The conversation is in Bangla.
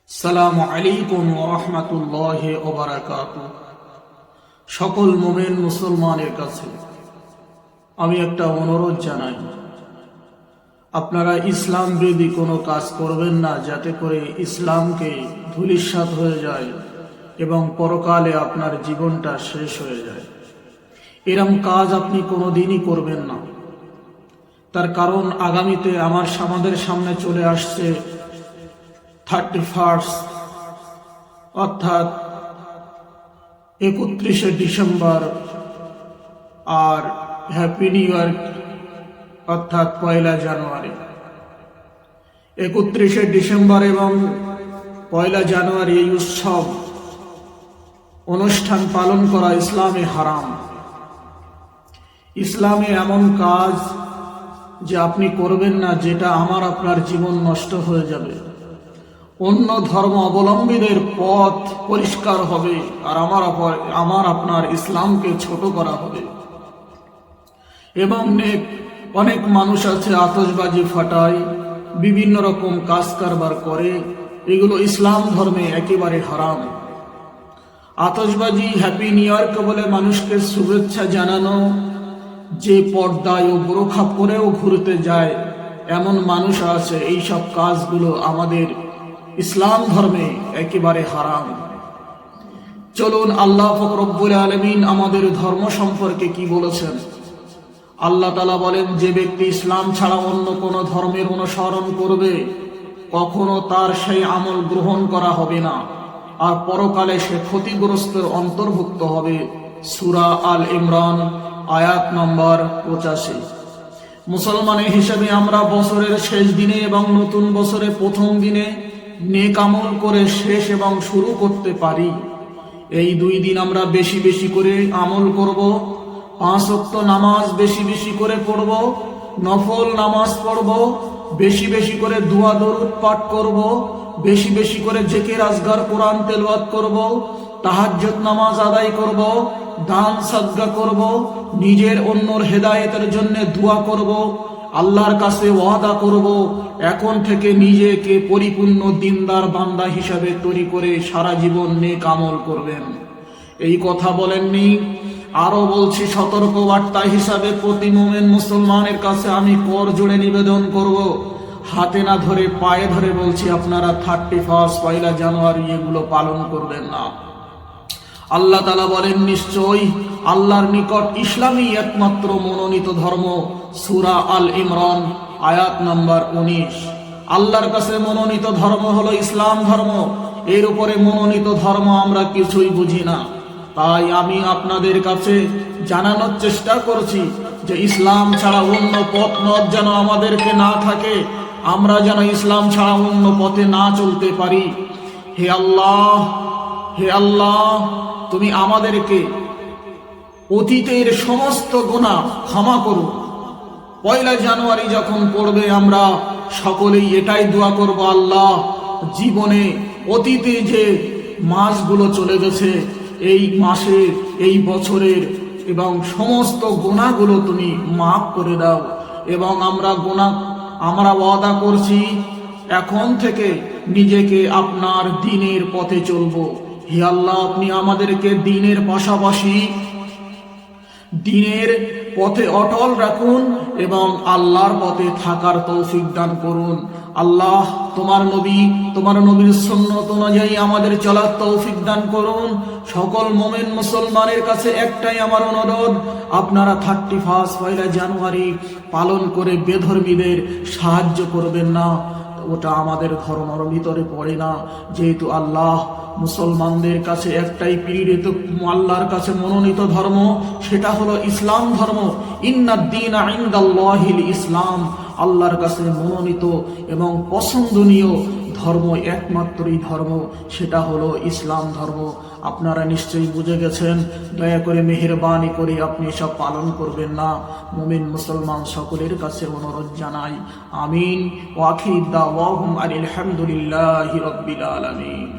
আসসালামু আলাইকুম ওয়া রাহমাতুল্লাহি ওয়া বারাকাতুহু। সকল মুমিন মুসলমানের কাছে আমি একটা অনুরোধ জানাই, আপনারা ইসলাম বিরোধী কোনো কাজ করবেন না, যাতে করে ইসলামকে ধূলিসাৎ হয়ে যায় এবং পরকালে আপনার জীবনটা শেষ হয়ে যায়। এরকম কাজ আপনি কোনোদিনই করবেন না। তার কারণ আগামীতে আমাদের সামনে চলে আসছে 31 অর্থাৎ 31শে ডিসেম্বর আর হ্যাপি নিউ ইয়ার অর্থাৎ 1 জানুয়ারি। 31শে ডিসেম্বর এবং 1 জানুয়ারি এই উৎসব অনুষ্ঠান পালন করা ইসলামে হারাম। ইসলামে এমন কাজ যে আপনি করবেন না, যেটা আপনার জীবন নষ্ট হয়ে যাবে, অন্য ধর্ম অবলম্বীদের পথ পরিষ্কার হবে, আর আপনার ইসলামকে ছোট করা হবে। এবং অনেক মানুষ আছে আতশবাজি ফাটায়, বিভিন্ন রকম কাজ কারবার করে, এগুলো ইসলাম ধর্মে একেবারে হারাম। আতশবাজি হ্যাপি নিউ ইয়ারকে বলে মানুষকে শুভেচ্ছা জানানো, যে পর্দায় ও বোরখা পরেও ঘুরতে যায় এমন মানুষ আছে, এইসব কাজগুলো আমাদের ইসলাম ধর্মে একেবারে হারাম। চলুন আল্লাহ পাক রব্বুল আলামিন আমাদের ধর্ম সম্পর্কে কি বলেছেন। আল্লাহ তাআলা বলেন, যে ব্যক্তি ইসলাম ছাড়া অন্য কোনো ধর্মের অনুসরণ করবে, কখনো তার সেই আমল গ্রহণ করা হবে না, আর পরকালে সে ক্ষতিগ্রস্তের অন্তর্ভুক্ত হবে। সূরা আল ইমরান আয়াত নম্বর 85। মুসলমান হিসেবে আমরা বছরের শেষ দিনে এবং নতুন বছরের প্রথম দিনে নেক আমল করে শেষ এবং শুরু করতে পারি। এই 2 দিন আমরা বেশি বেশি করে আমল করব, 5 ওয়াক্ত নামাজ বেশি বেশি করে পড়ব, নফল নামাজ পড়ব, বেশি বেশি করে দোয়া দরুদ পাঠ করব, বেশি বেশি করে জিকির আজকার কোরআন তেলাওয়াত করব, তাহাজ্জুদ নামাজ আদায় করব, দান সাদকা করব, নিজের অন্যর হেদায়েতের জন্য দোয়া করব, আল্লাহর কাছে ওয়াদা করব এখন থেকে নিজেকে পরিপূর্ণ দিনদার বান্দা হিসাবে তৈরি করে সারা জীবন নেক আমল করবেন। এই কথা বলেননি, আরো বলছি সতর্ক বার্তা হিসাবে প্রতি মুমিন মুসলমানের কাছে আমি কর জোড়ে নিবেদন করব, হাতে না ধরে পায়ে ধরে বলছি, আপনারা 31 1 জানুয়ারি এগুলো পালন করবেন না। আল্লাহ তাআলা বলেন, নিশ্চয়ই আল্লাহর নিকট ইসলামই একমাত্র মনোনীত ধর্ম। সূরা আল ইমরান আয়াত নম্বর 19। আল্লাহর কাছে মনোনীত ধর্ম হলো ইসলাম ধর্ম। এর উপরে মনোনীত ধর্ম আমরা কিছুই বুঝি না। তাই আমি আপনাদের কাছে জানানোর চেষ্টা করছি যে ইসলাম ছাড়া অন্য পথ যেন আমাদেরকে না থাকে, আমরা যেন ইসলাম ছাড়া অন্য পথে না চলতে পারি। হে আল্লাহ, হে আল্লাহ, তুমি আমাদেরকে অতীতের সমস্ত গুনাহ ক্ষমা করো। 1 জানুয়ারি যখন পড়বে আমরা সকলেই এটাই দোয়া করব, আল্লাহ জীবনে অতীতে যে মাসগুলো চলে গেছে, এই মাসে এই বছরের এবং সমস্ত গুনাহগুলো তুমি মাফ করে দাও। এবং আমরা ওয়াদা করছি এখন থেকে নিজেকে আপনার দ্বীনের পথে চলবো। হে আল্লাহ, আপনি আমাদেরকে দ্বীনের পাশাপাশি দ্বীনের পথে অটল রাখুন এবং আল্লাহর পথে থাকার তৌফিক দান করুন। আল্লাহ, তোমার নবীর সুন্নাত অনুযায়ী আমাদের চলার তৌফিক দান করুন। সকল মুমিন মুসলমানের কাছে একটাই আমার অনুরোধ, আপনারা 31 1 জানুয়ারি পালন করে বেধর্মীদের সাহায্য করবেন না, ওটা আমাদের ধর্মের ভিতরে পড়ে না। যেহেতু আল্লাহ মুসলমানদের কাছে একটাই প্রেরিত, আল্লাহর কাছে মনোনীত ধর্ম, সেটা হলো ইসলাম ধর্ম। ইন্নাদ দীনা ইনদাল্লাহিল ইসলাম, আল্লাহর কাছে মনোনীত এবং পছন্দনীয় ধর্ম একমাত্রই ধর্ম, সেটা হলো ইসলাম ধর্ম। আপনারা নিশ্চয়ই বুঝে গেছেন। দয়া করে মেহেরবানি করে আপনি সব পালন করবেন না। মুমিন মুসলমান সকলের কাছে অনুরোধ জানাই। আমিন। ওয়া আখির দাওয়াহুম আলহামদুলিল্লাহি রাব্বিল আলামিন।